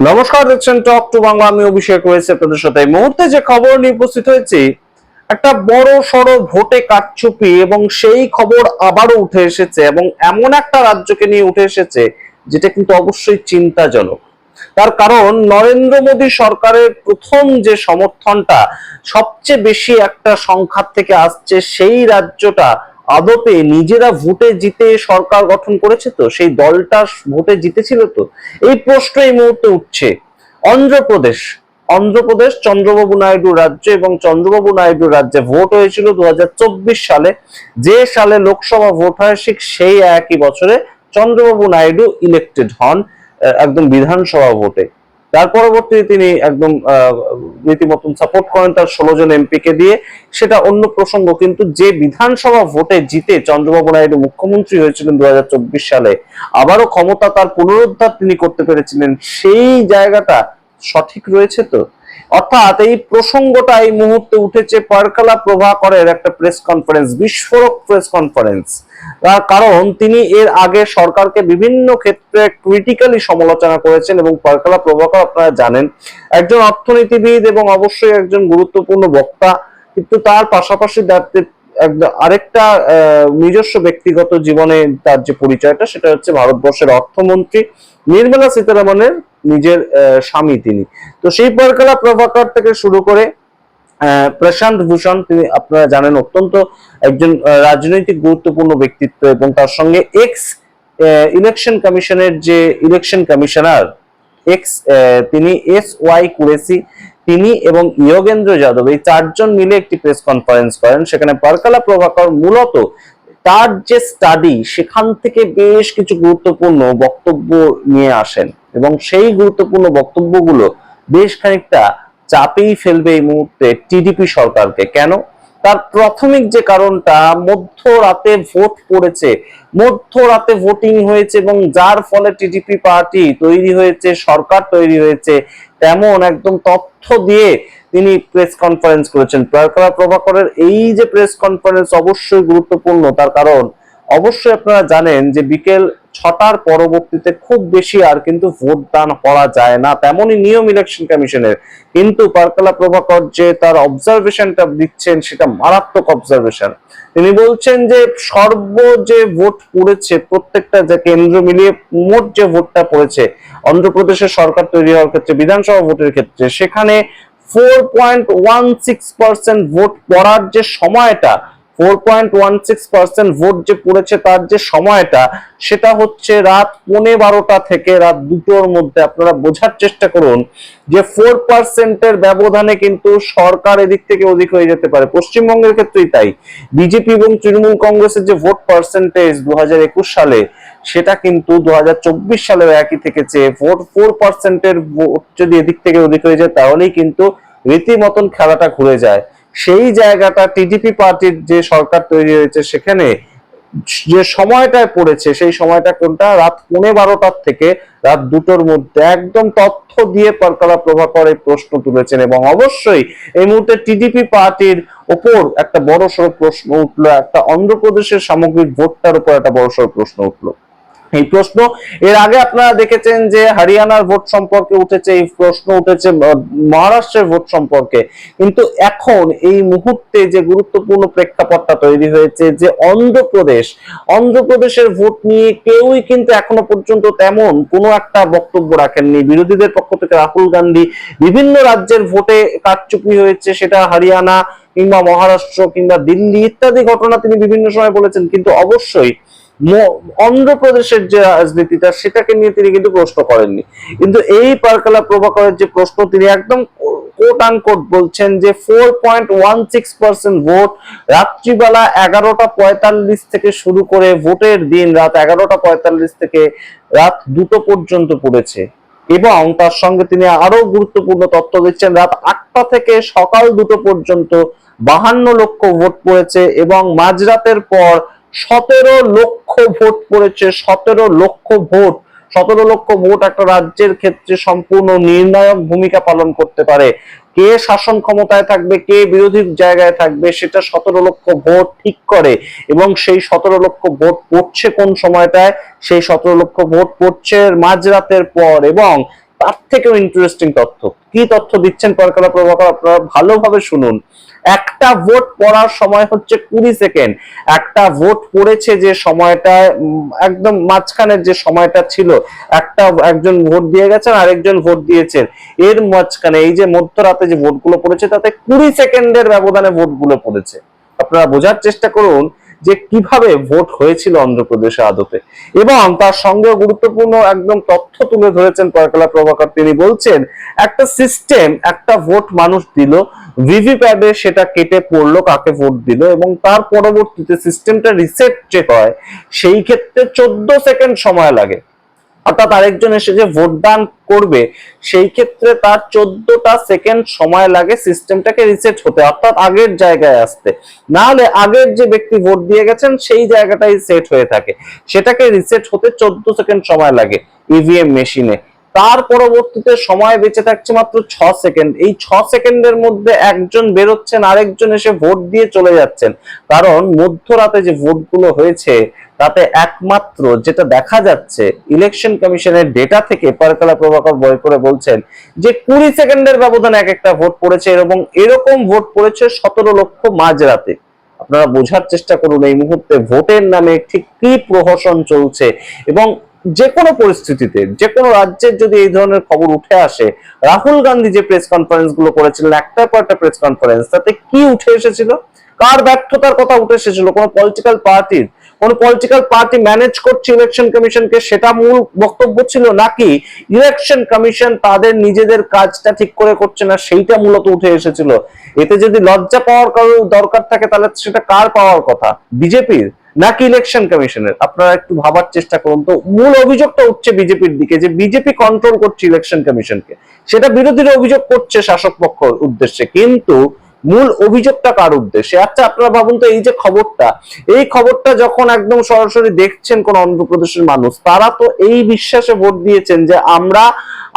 নমস্কার, দেখছেন talk to Bangla. আমি অভিষেক রয়েছে আপনাদের সাথে। এই মুহূর্তে যে খবর নিয়ে উপস্থিত হয়েছি, একটা বড় সড়ো ভোটে কারচুপি এবং সেই খবর আবারও উঠে এসেছে এবং এমন একটা রাজ্যকে নিয়ে উঠে এসেছে যেটা কিন্তু অবশ্যই চিন্তাজনক। তার কারণ নরেন্দ্র মোদী সরকারের প্রথম যে সমর্থনটা সবচেয়ে বেশি একটা সংখ্যা থেকে আসছে, সেই রাজ্যটা আদপে নিজেরা ভোটে জিতে সরকার গঠন করেছে তো, সেই দলটা ভোটে জিতেছিল তো, এই প্রশ্ন এই মুহূর্তে উঠছে। অন্ধ্রপ্রদেশ, অন্ধ্রপ্রদেশ চন্দ্রবাবু নাইডু রাজ্য, এবং চন্দ্রবাবু নাইডু রাজ্যে ভোট হয়েছিল 2024 সালে। যে সালে লোকসভা ভোট হয় ঠিক সেই একই বছরে চন্দ্রবাবু নাইডু ইলেক্টেড হন একদম বিধানসভা ভোটে। তার পরবর্তীতে তিনি একদম রীতিমতন সাপোর্ট করেন তার 16 জন এমপি কে দিয়ে, সেটা অন্য প্রসঙ্গ। কিন্তু যে বিধানসভা ভোটে জিতে চন্দ্রবাবু নাইডু মুখ্যমন্ত্রী হয়েছিলেন 2024 সালে, আবারও ক্ষমতা তার পুনরুদ্ধার তিনি করতে পেরেছিলেন, সেই জায়গাটা সঠিক রয়েছে তো। অর্থাৎ এই প্রসঙ্গটা এই মুহূর্তে উঠেছে পারকালা প্রভাকরের একটা প্রেস কনফারেন্স, বিস্ফোরক প্রেস কনফারেন্স। তার কারণ তিনি এর আগে সরকারকে বিভিন্ন ক্ষেত্রে ক্রিটিক্যালি সমালোচনা করেছেন, এবং পারকালা প্রভাকর আপনারা জানেন একজন অর্থনীতিবিদ এবং অবশ্যই একজন গুরুত্বপূর্ণ বক্তা। কিন্তু তার পাশাপাশি আরেকটা নিজস্ব ব্যক্তিগত জীবনে তার যে পরিচয়টা, সেটা হচ্ছে ভারতবর্ষের অর্থমন্ত্রী নির্মলা সীতারামনের নিজের স্বামী তিনি। তো সেই পারকালা প্রভাকর থেকে শুরু করে প্রশান্ত ভূষণ, তিনি আপনারা জানেন অত্যন্ত একজন রাজনৈতিক গুরুত্বপূর্ণ ব্যক্তিত্ব, এবং তার সঙ্গে এক্স ইলেকশন কমিশনের যে ইলেকশন কমিশনার এক্স তিনি SY কুরেশি, তিনি এবং যোগেন্দ্র যাদব, এই চারজন মিলে একটি প্রেস কনফারেন্স করেন। সেখানে পারকালা প্রভাকর মূলত তার যে স্টাডি, সেখান থেকে বেশ কিছু গুরুত্বপূর্ণ বক্তব্য নিয়ে আসেন, এবং সেই গুরুত্বপূর্ণ বক্তব্যগুলো বেশ খানিকটা চাপেই ফেলবে এই মুহূর্তে টিডিপি সরকারকে। কেন? তার প্রাথমিক যে কারণটা, মধ্যরাতে ভোট পড়েছে, মধ্যরাতে ভোটিং হয়েছে, এবং যার ফলে টিডিপি পার্টি তৈরি হয়েছে, সরকার তৈরি হয়েছে, তেমন একদম তথ্য দিয়ে তিনি প্রেস কনফারেন্স করেছেন। পারকালা প্রভাকরের এই যে প্রেস কনফারেন্স অবশ্যই গুরুত্বপূর্ণ, তার কারণ অবশ্যই আপনারা জানেন যে বিকেল 6টার পরবর্তীতে খুব বেশি আর কিন্তু ভোট দান করা যায় না, তেমনই নিয়ম ইলেকশন কমিশনের। কিন্তু পারকালা প্রভাকর যে তার অবজারভেশনটা দিচ্ছেন, সেটা মারাত্মক অবজারভেশন। তিনি বলছেন যে যে ভোট পড়েছে, প্রত্যেকটা যে কেন্দ্র মিলিয়ে মোট যে ভোটটা পড়েছে অন্ধ্রপ্রদেশের সরকার তৈরি হওয়ার ক্ষেত্রে, বিধানসভা ভোটের ক্ষেত্রে, সেখানে 4.16% ভোট পড়ার যে সময়টা, 4.16% ভোট যে পড়েছে তার যে সময়টা, সেটা হচ্ছে রাত 12:15 থেকে রাত 2টোর মধ্যে। আপনারা বোঝার চেষ্টা করুন যে 4%-এর ব্যবধানে কিন্তু সরকার এদিক থেকে ওদিক হয়ে যেতে পারে। পশ্চিমবঙ্গের ক্ষেত্রেই তাই। বিজেপি এবং তৃণমূল কংগ্রেসের যে ভোট পার্সেন্টেজ 2021 সালে, সেটা কিন্তু 2024 সালেও একই থেকেছে। 4%-এর ভোট যদি এদিক থেকে ওদিক হয়ে যায়, তাহলেই কিন্তু রীতিমতন খেলাটা ঘুরে যায়। সেই জায়গাটা টিডিপি পার্টির যে সরকার তৈরি হয়েছে, সেখানে যে সময়টায় পড়েছে, সেই সময়টা কোনটা, রাত 12:15 থেকে রাত 2টোর মধ্যে। একদম তথ্য দিয়ে পারকালা প্রভাকর এই প্রশ্ন তুলেছেন, এবং অবশ্যই এই মুহূর্তে টিডিপি পার্টির ওপর একটা বড়সড় প্রশ্ন উঠলো, একটা অন্ধ্রপ্রদেশের সামগ্রিক ভোটটার উপর একটা বড়সড় প্রশ্ন উঠলো। এই প্রশ্ন এর আগে আপনারা দেখেছেন যে হরিয়ানার ভোট সম্পর্কে উঠেছে, এই প্রশ্ন উঠেছে মহারাষ্ট্রের ভোট সম্পর্কে। কিন্তু এখন এই মুহূর্তে যে গুরুত্বপূর্ণ প্রেক্ষাপটটা তৈরি হয়েছে, যে অন্ধ্রপ্রদেশের ভোট নিয়ে কেউই কিন্তু এখনো পর্যন্ত তেমন কোনো একটা বক্তব্য রাখেননি। বিরোধীদের পক্ষ থেকে রাহুল গান্ধী বিভিন্ন রাজ্যের ভোটে কারচুপি হয়েছে, সেটা হরিয়ানা কিংবা মহারাষ্ট্র কিংবা দিল্লি ইত্যাদি ঘটনা তিনি বিভিন্ন সময় বলেছেন, কিন্তু অবশ্যই অন্ধ্রপ্রদেশের যে রাজনীতিটা, সেটাকে নিয়ে তিনি কিন্তু প্রশ্ন করেননি। কিন্তু এই পারকালা প্রভাকরের যে প্রশ্ন, তিনি একদম কোট আনকোট বলছেন যে 4.16% ভোট রাত্রিবেলা 11:45 থেকে শুরু করে ভোটের দিন রাত 11:45 থেকে রাত 2টো পর্যন্ত পড়েছে। এবং তার সঙ্গে তিনি আরো গুরুত্বপূর্ণ তথ্য দিচ্ছেন, রাত 8টা থেকে সকাল 2টো পর্যন্ত 52 লক্ষ ভোট পড়েছে, এবং মাঝরাতের পর 17 লক্ষ ভোট পড়েছে। 17 লক্ষ ভোট, 17 লক্ষ ভোট একটা রাজ্যের ক্ষেত্রে সম্পূর্ণ নির্ণায়ক ভূমিকা পালন করতে পারে। কে শাসন ক্ষমতায় থাকবে, কে বিরোধীর জায়গায় থাকবে, সেটা 17 লক্ষ ভোট ঠিক করে। এবং সেই 17 লক্ষ ভোট পড়ছে কোন সময়টায়, সেই 17 লক্ষ ভোট পড়ছে মাঝরাতের পর। এবং তার থেকেও ইন্টারেস্টিং তথ্য। কি তথ্য দিচ্ছেন পরকালা প্রভাকর, আপনারা ভালোভাবে শুনুন। একটা ভোট পড়ার সময় হচ্ছে 20 সেকেন্ড। একটা ভোট পড়েছে যে সময়টা একদম মাঝখানের যে সময়টা ছিল, একজন ভোট দিয়ে গেছেন, আরেকজন ভোট দিয়েছেন, এর মাঝখানে এই যে মধ্যরাতে যে ভোটগুলো পড়েছে তাতে 20 সেকেন্ডের ব্যবধানে ভোটগুলো পড়েছে। আপনারা বোঝার চেষ্টা করুন যে কিভাবে ভোট হয়েছিল অন্ধ্রপ্রদেশে আদতে, এবং তার সঙ্গে গুরুত্বপূর্ণ একদম তথ্য তুলে ধরেছেন পরকালা প্রভাকর। তিনি বলছেন একটা সিস্টেম, একটা ভোট মানুষ দিল, ভিভিপ্যাডে সেটা কেটে পড়লো কাকে ভোট দিল, এবং তার পরবর্তীতে সিস্টেমটা রিসেট যে হয় সেই ক্ষেত্রে 14 সেকেন্ড সময় লাগে। অর্থাৎ আরেকজন এসে যে ভোটদান করবে সেই ক্ষেত্রে তার 14টা সেকেন্ড সময় লাগে সিস্টেমটাকে রিসেট হতে, অর্থাৎ আগের জায়গায় আসতে। না হলে আগের যে ব্যক্তি ভোট দিয়ে গেছেন সেই জায়গাটাই সেট হয়ে থাকে, সেটাকে রিসেট হতে 14 সেকেন্ড সময় লাগে ইভিএম মেশিনে। তার পরবর্তীতে সময় বেঁচে থাকছে মাত্র 6 সেকেন্ড। এই 6 সেকেন্ডের মধ্যে একজন বেরোচ্ছেন, আরেকজন এসে ভোট দিয়ে চলে যাচ্ছেন। কারণ মধ্যরাতে যে ভোটগুলো হয়েছে তাতে একমাত্র যেটা দেখা যাচ্ছে ইলেকশন কমিশনের ডেটা থেকে পরকালা প্রভাকর বই করে বলছেন যে 20 সেকেন্ডের ব্যবধানে এক একটা ভোট পড়েছে, এবং এরকম ভোট পড়েছে 17 লক্ষ মাঝরাতে। আপনারা বোঝার চেষ্টা করুন এই মুহূর্তে ভোটের নামে ঠিক কি প্রহসন চলছে। এবং যে কোনো পরিস্থিতিতে যে কোনো রাজ্যের যদি এই ধরনের খবর উঠে আসে, রাহুল গান্ধী যে প্রেস কনফারেন্স গুলো করেছিলেন একটার পর একটা প্রেস কনফারেন্স, তাতে কি উঠে এসেছিল? কার ব্যর্থতার কথা উঠে এসেছিল? কোন পলিটিক্যাল পার্টি ম্যানেজ করছে ইলেকশন কমিশনকে, সেটা মূল বক্তব্য ছিল, নাকি ইলেকশন কমিশন তাদের নিজেদের কাজটা ঠিক করে করছে না সেইটা মূলত উঠে এসেছিল? এতে যদি লজ্জা পাওয়ার কারো দরকার থাকে তাহলে সেটা কার পাওয়ার কথা, বিজেপির নাকি ইলেকশন কমিশনের? আপনারা একটু ভাবার চেষ্টা করুন। তো মূল অভিযোগটা উঠছে বিজেপির দিকে যে বিজেপি কন্ট্রোল করছে ইলেকশন কমিশনকে, সেটা বিরোধীরা অভিযোগ করছে শাসক পক্ষ উদ্দেশ্যে, কিন্তু মূল অভিযোগটা কার উদ্দেশ্যে? আচ্ছা আপনারা ভাবুন তো, এই খবরটা যখন একদম সরাসরি দেখছেন কোন অন্ধ্রপ্রদেশের মানুষ, তারা তো এই বিশ্বাসে ভোট দিয়েছেন যে আমরা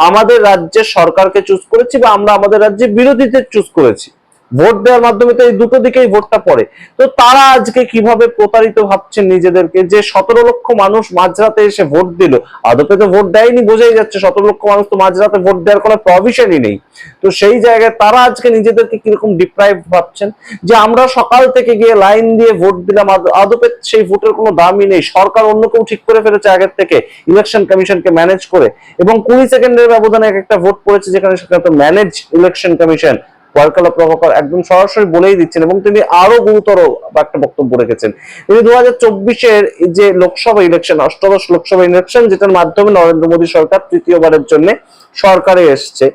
আমাদের রাজ্যের সরকারকে চুজ করেছি বা আমরা আমাদের রাজ্যের বিরোধীদের চুজ করেছি। ভোট দেওয়ার মাধ্যমে তো এই দুটো দিকেই ভোটটা পড়ে। তো তারা আজকে কিভাবে প্রতারিত ভাবছেন নিজেদেরকে, যে 17 লক্ষ মানুষ মাঝরাতে এসে ভোট দিল, আদতে তো ভোট দেয়নি, বোঝাই যাচ্ছে 17 লক্ষ মানুষ তো মাঝরাতে ভোট দেওয়ার কোনো প্রভিশনই নেই। তো সেই জায়গায় তারা আজকে নিজেদেরকে কিরকম ডিপ্রাইভ ভাবছেন, যে আমরা সকাল থেকে গিয়ে লাইন দিয়ে ভোট দিলাম, আদপে সেই ভোটের কোনো দামই নেই, সরকার অন্য কেউ ঠিক করে ফেলেছে আগের থেকে ইলেকশন কমিশনকে ম্যানেজ করে, এবং 20 সেকেন্ডের ব্যবধানে এক একটা ভোট পড়েছে যেখানে সেখানে তো ম্যানেজ ইলেকশন কমিশন। পরকালা প্রভাকর একদম সরাসরি বলেই দিচ্ছেন, এবং তিনি আরো গুরুতর একটা বক্তব্য রেখেছেন। তিনি 2024-এর যে লোকসভা ইলেকশন, অষ্টাদশ লোকসভা ইলেকশন, যেটার মাধ্যমে নরেন্দ্র মোদী সরকার তৃতীয়বারের জন্য সরকারে এসছে,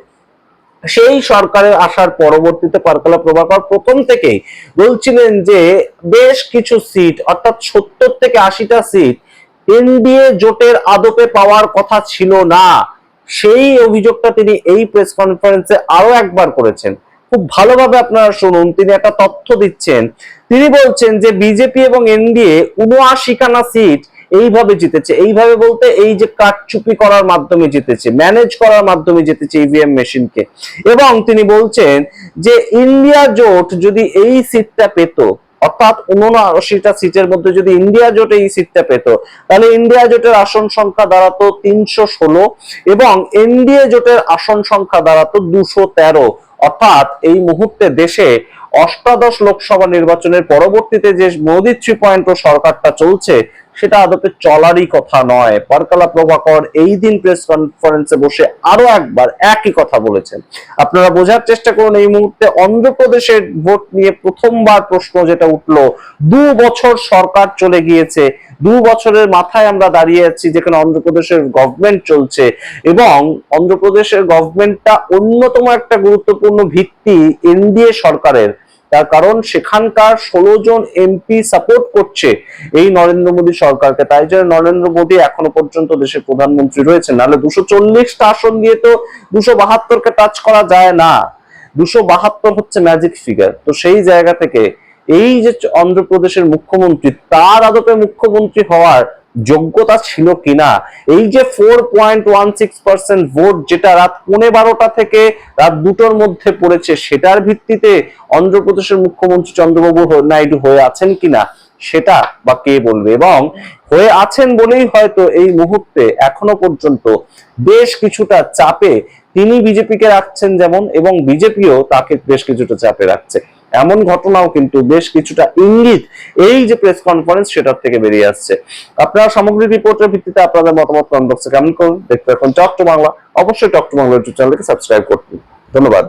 সেই সরকারের আসার পরবর্তীতে পরকালা প্রভাকর প্রথম থেকেই বলছিলেন যে বেশ কিছু সিট, অর্থাৎ 70 থেকে 80টা সিট এনডিএ জোটের আদপে পাওয়ার কথা ছিল না। সেই অভিযোগটা তিনি এই প্রেস কনফারেন্সে আরো একবার করেছেন। খুব ভালোভাবে আপনারা শুনুন, তিনি একটা তথ্য দিচ্ছেন। তিনি বলছেন যে বিজেপি এবং এনডিএ 79খানা সিট এইভাবে জিতেছে। এইভাবে বলতে এই যে কারচুপি করার মাধ্যমে জিতেছে, ম্যানেজ করার মাধ্যমে জিতেছে ইভিএম মেশিনকে। এবং তিনি বলছেন যে ইন্ডিয়া জোট যদি এই সিটটা পেত, অর্থাৎ 79টা সিটের মধ্যে যদি ইন্ডিয়া জোট এই সিটটা পেত, তাহলে ইন্ডিয়া জোটের আসন সংখ্যা দাঁড়াতো 316 এবং এনডিএ জোটের আসন সংখ্যা দাঁড়াতো 213। অর্থাৎ এই মুহূর্তে দেশে অষ্টাদশ লোকসভা নির্বাচনের পরবর্তীতে যে মোদি 3.0 সরকারটা চলছে সেটা আদতে চলারই কথা নয়। পরকালা প্রভাকর এই দিন প্রেস কনফারেন্সে বসে আরো একবার একই কথা বলেছেন। আপনারা বোঝার চেষ্টা করুন, এই মুহূর্তে অন্ধ্রপ্রদেশের ভোট নিয়ে প্রথমবার প্রশ্ন যেটা উঠলো, 2 বছর সরকার চলে গিয়েছে, 2 বছরের মাথায় আমরা দাঁড়িয়ে আছি যেখানে অন্ধ্রপ্রদেশের গভর্নমেন্ট চলছে, এবং অন্ধ্রপ্রদেশের গভর্নমেন্টটা অন্যতম একটা গুরুত্বপূর্ণ ভিত্তি এনডিএ সরকারের। তার কারণ সেখানকার 16 জন এমপি সাপোর্ট করছে এই নরেন্দ্র মোদী সরকারকে, তাই জন্য নরেন্দ্র মোদী এখনো পর্যন্ত দেশের প্রধানমন্ত্রী রয়েছেন। নাহলে 240টা আসন দিয়ে তো 272কে টাচ করা যায় না, 272 হচ্ছে ম্যাজিক ফিগার। তো সেই জায়গা থেকে এই যে অন্ধ্রপ্রদেশের মুখ্যমন্ত্রী, তার আদপে মুখ্যমন্ত্রী হওয়ার যোগ্যতা ছিল কিনা, এই যে 4.16% ভোট যেটা রাত 12:15 থেকে রাত 2টোর মধ্যে পড়েছে, সেটার ভিত্তিতে অন্ধ্রপ্রদেশের মুখ্যমন্ত্রী চন্দ্রবাবু নাইডু হয়ে আছেন কিনা, সেটা বা কে বলবে, এবং হয়ে আছেন বলেই হয়তো এই মুহূর্তে এখনো পর্যন্ত বেশ কিছুটা চাপে তিনি বিজেপিকে রাখছেন যেমন, এবং বিজেপিও তাকে বেশ কিছুটা চাপে রাখছে। এমন ঘটনাও কিন্তু বেশ কিছুটা ইঙ্গিত এই যে প্রেস কনফারেন্স সেটার থেকে বেরিয়ে আসছে। আপনারা সামগ্রিক রিপোর্টের ভিত্তিতে আপনাদের মতামত কমেন্ট বক্সে কমেন্ট করুন। দেখতে এখন টক টু বাংলা, অবশ্যই টক টু বাংলা ইউটিউব চ্যানেলকে সাবস্ক্রাইব করুন। ধন্যবাদ।